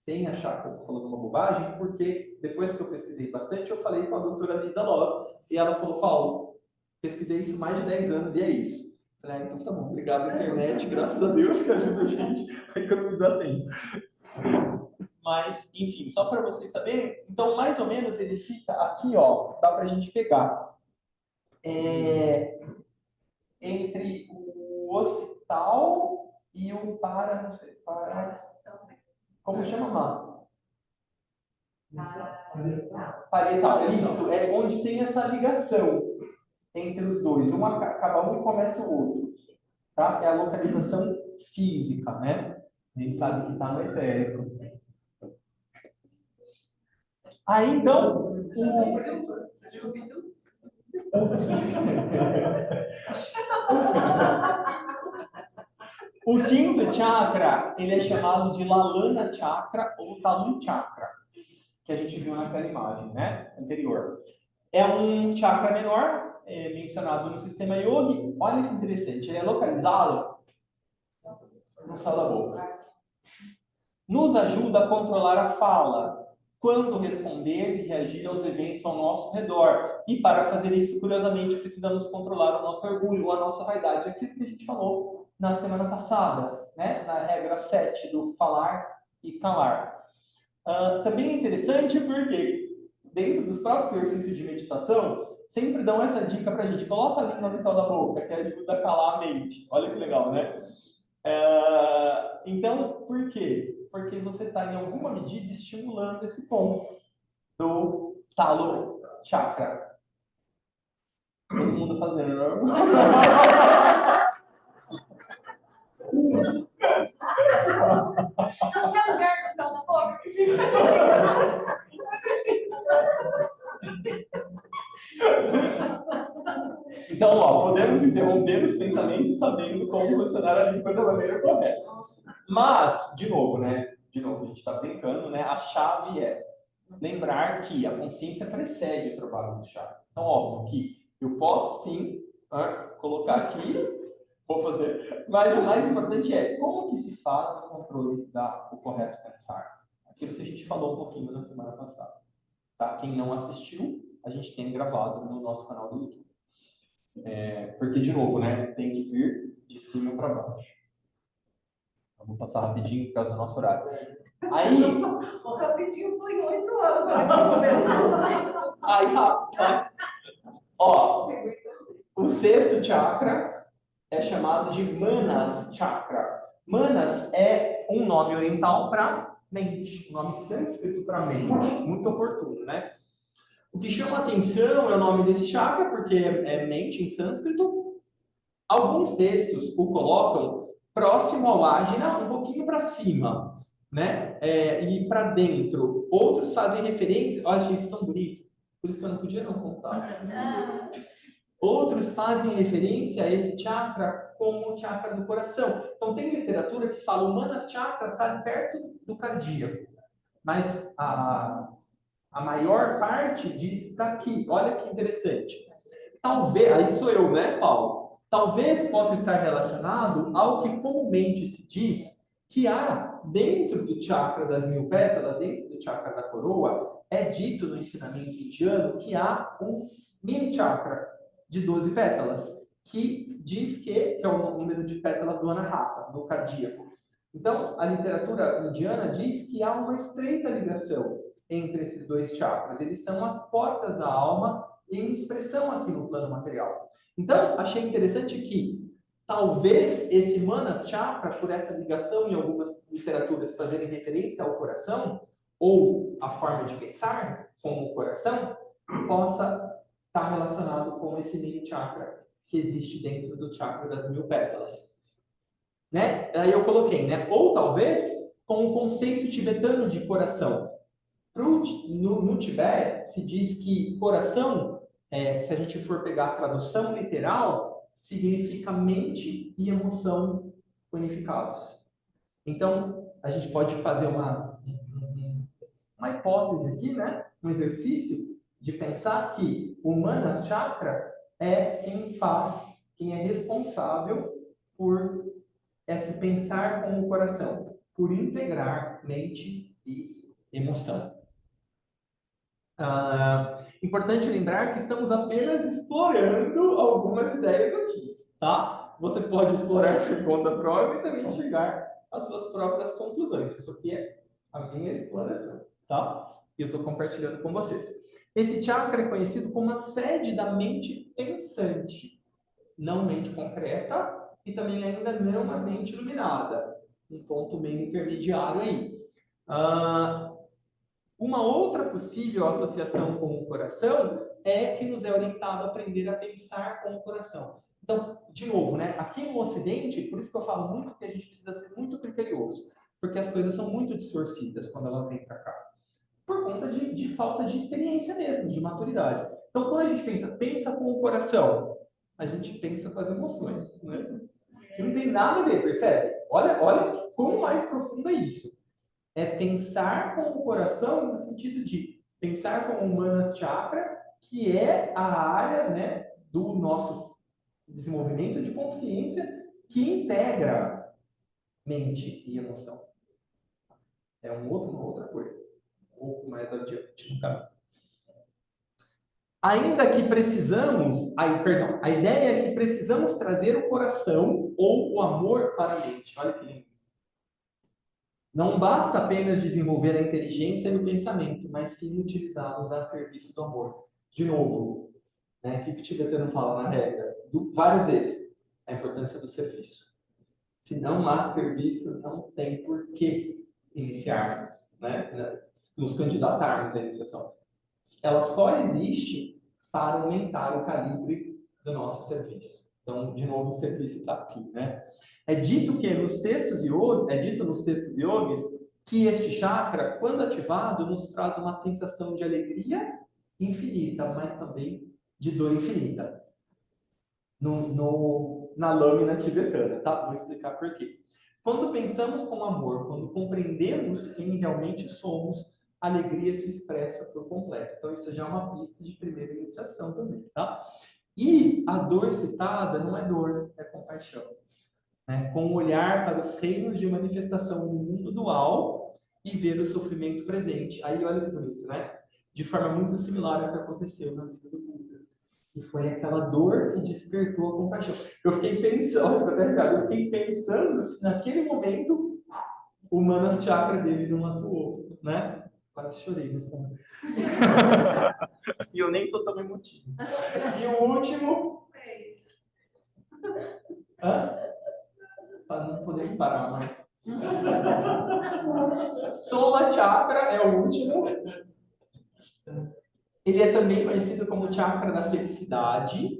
sem achar que eu estou falando uma bobagem, porque depois que eu pesquisei bastante, eu falei com a doutora Lisa Love, e ela falou, Paulo, pesquisei isso há mais de 10 anos e é isso. Eu falei, então tá bom, obrigado internet, graças a Deus que ajuda a gente a economizar tempo. Mas, enfim, só para vocês saberem, então mais ou menos ele fica aqui, ó, dá para a gente pegar entre o occipital e o não sei, como chama, parietal. Isso, é onde tem essa ligação entre os dois. Acaba um e começa o outro. Tá? É a localização física, né? A gente sabe que está no etérico. Aí, então, o quinto chakra, ele é chamado de Lalana Chakra ou Talu Chakra, que a gente viu naquela imagem, né, anterior. É um chakra menor, mencionado no sistema yogi. Olha que interessante, ele é localizado no céu da boca. Nos ajuda a controlar a fala, quando responder e reagir aos eventos ao nosso redor. E para fazer isso, curiosamente, precisamos controlar o nosso orgulho, a nossa vaidade, aquilo que a gente falou na semana passada, né? Na regra 7 do falar e calar. Também é interessante porque, dentro dos próprios exercícios de meditação, sempre dão essa dica para a gente: coloca a língua no céu da boca, que ajuda a calar a mente. Olha que legal, né? Então, por quê? Porque você está, em alguma medida, estimulando esse ponto do talo chakra. Todo mundo fazendo, não? Não tem lugar no céu da boca. Então, ó, podemos interromper os pensamentos sabendo como posicionar a língua da maneira correta. Mas, de novo, né? De novo, a gente está brincando, né? A chave é lembrar que a consciência precede o trabalho do chakra. Então, óbvio que eu posso sim colocar aqui, vou fazer, mas o mais importante é como que se faz o controle do correto pensar. Aquilo que a gente falou um pouquinho na semana passada. Tá? Quem não assistiu, a gente tem gravado no nosso canal do YouTube. Porque, de novo, né? Tem que vir de cima para baixo. Eu vou passar rapidinho por causa do nosso horário. Aí. O rapidinho foi 8 anos na hora que você começou. Aí, tá. Ó, o sexto chakra é chamado de Manas Chakra. Manas é um nome oriental para mente, um nome sânscrito para mente, muito oportuno, né? O que chama atenção é o nome desse chakra, porque é mente em sânscrito. Alguns textos o colocam próximo ao ágina, um pouquinho para cima, né? E para dentro. Outros fazem referência, eu achei isso tão bonito, por isso que eu não podia não contar. Outros fazem referência a esse chakra como o chakra do coração. Então, tem literatura que fala o Manas Chakra está perto do cardíaco. Mas a maior parte diz que está aqui. Olha que interessante. Talvez, aí sou eu, né, Paulo? Talvez possa estar relacionado ao que comumente se diz que há dentro do chakra das 1000 pétalas, dentro do chakra da coroa, é dito no ensinamento indiano que há um mini chakra de 12 pétalas, que diz que é o número de pétalas do Anahata, do cardíaco. Então, a literatura indiana diz que há uma estreita ligação entre esses dois chakras. Eles são as portas da alma em expressão aqui no plano material. Então, achei interessante que talvez esse Manas Chakra, por essa ligação em algumas literaturas fazerem referência ao coração, ou a forma de pensar como o coração, possa estar relacionado com esse mini chakra que existe dentro do chakra das 1000 pétalas. Né? Aí eu coloquei, né? Ou talvez com o conceito tibetano de coração. No Tibete se diz que coração, se a gente for pegar a tradução literal, significa mente e emoção unificados. Então, a gente pode fazer uma hipótese aqui, né? Um exercício de pensar que o Manas Chakra é quem é responsável por esse pensar com o coração, por integrar mente e emoção. Importante lembrar que estamos apenas explorando algumas ideias aqui, tá? Você pode explorar por conta própria e também chegar às suas próprias conclusões. Isso aqui é a minha exploração, tá? E eu estou compartilhando com vocês. Esse chakra é conhecido como a sede da mente pensante, não mente concreta e também ainda não a mente iluminada, um ponto meio intermediário aí. Uma outra possível associação com o coração é que nos é orientado a aprender a pensar com o coração. Então, de novo, né? Aqui no Ocidente, por isso que eu falo muito que a gente precisa ser muito criterioso, porque as coisas são muito distorcidas quando elas vêm para cá, por conta de falta de experiência mesmo, de maturidade. Então, quando a gente pensa com o coração, a gente pensa com as emoções, né? Não tem nada a ver, percebe? Olha como mais profundo é isso. É pensar com o coração no sentido de pensar com o Manas Chakra que é a área, né, do nosso desenvolvimento de consciência que integra mente e emoção. É uma outra coisa. Um pouco mais adiante no caminho. Ainda que precisamos, a ideia é que precisamos trazer o coração ou o amor para a mente. Olha que lindo. Não basta apenas desenvolver a inteligência e o pensamento, mas sim utilizá-los a serviço do amor. De novo, né, o que o tibetano fala na regra? Várias vezes, a importância do serviço. Se não há serviço, não tem por que iniciarmos, né, nos candidatarmos à iniciação. Ela só existe para aumentar o calibre do nosso serviço. Então, de novo, o serviço está aqui, né? É dito nos textos yogis que este chakra, quando ativado, nos traz uma sensação de alegria infinita, mas também de dor infinita. Na lâmina tibetana, tá? Vou explicar por quê. Quando pensamos com amor, quando compreendemos quem realmente somos, a alegria se expressa por completo. Então, isso já é uma pista de primeira iniciação também, tá? E a dor citada não é dor, é compaixão. Né? Com um olhar para os reinos de manifestação no mundo dual e ver o sofrimento presente. Aí, olha que bonito, né? De forma muito similar ao que aconteceu na vida do Buda. E foi aquela dor que despertou a compaixão. Eu fiquei pensando se naquele momento o Manas Chakra dele não atuou, né? Quase chorei nessa hora. E eu nem sou tão emotivo. E o último... Para não poder parar mais. Sola Chakra é o último. Ele é também conhecido como Chakra da Felicidade.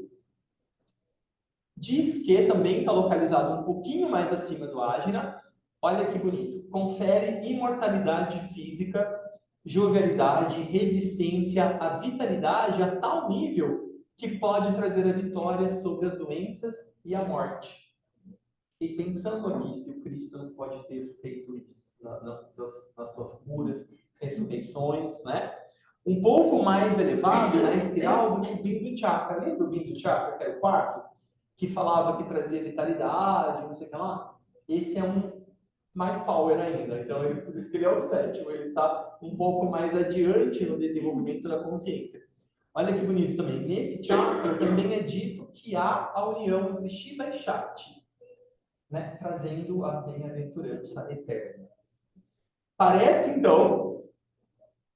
Diz que também está localizado um pouquinho mais acima do Ajna. Olha que bonito. Confere imortalidade física, jovialidade, resistência, a vitalidade a tal nível que pode trazer a vitória sobre as doenças e a morte. E pensando aqui, se o Cristo não pode ter feito isso nas suas curas, ressurreições, né? Um pouco mais elevado na espiral do que o Bindu Chakra. Lembra o Bindu Chakra, que era o quarto? Que falava que trazia vitalidade, não sei o que lá? Esse é um mais power ainda. Então, por isso que ele é o sétimo. Ele está um pouco mais adiante no desenvolvimento da consciência. Olha que bonito também. Nesse chakra também é dito que há a união entre Shiva e Shakti, né? Trazendo a bem-aventurança eterna. Parece, então,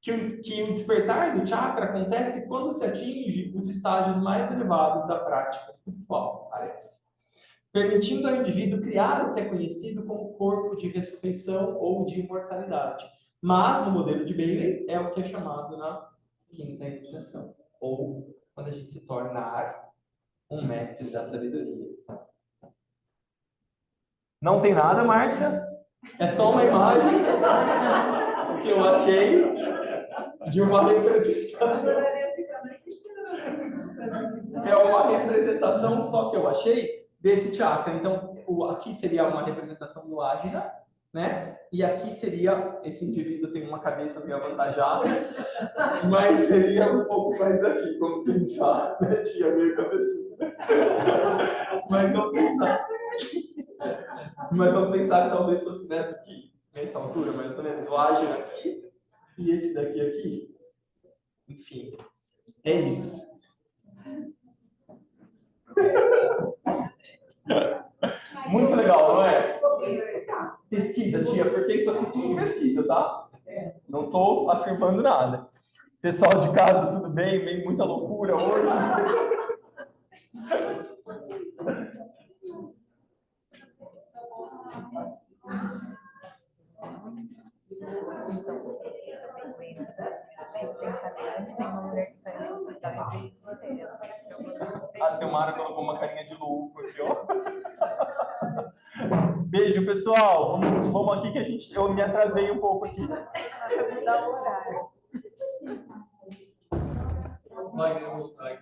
que o despertar do chakra acontece quando se atinge os estágios mais elevados da prática espiritual, parece. Permitindo ao indivíduo criar o que é conhecido como corpo de ressurreição ou de imortalidade. Mas, no modelo de Bailey, é o que é chamado na quinta iniciação. Ou quando a gente se tornar um mestre da sabedoria. Não tem nada, Márcia? É só uma imagem que eu achei de uma representação. É uma representação só que eu achei desse chakra. Então, aqui seria uma representação do Ajna, né? E aqui seria, esse indivíduo tem uma cabeça meio avantajada, mas seria um pouco mais aqui, como pensar, né? Tinha meio cabeçudo. Mas vamos pensar que talvez fosse nessa aqui, nessa altura, mais ou menos, o Ajna aqui e esse daqui aqui. Enfim, é isso. Muito legal, não é? Pesquisa, tia, porque isso aqui tudo pesquisa, tá? Não estou afirmando nada. Pessoal de casa, tudo bem? Vem muita loucura hoje. A Silmara colocou uma carinha de louco aqui, ó. Beijo, pessoal. Vamos aqui que eu me atrasei um pouco aqui. Mudar o horário. Vai,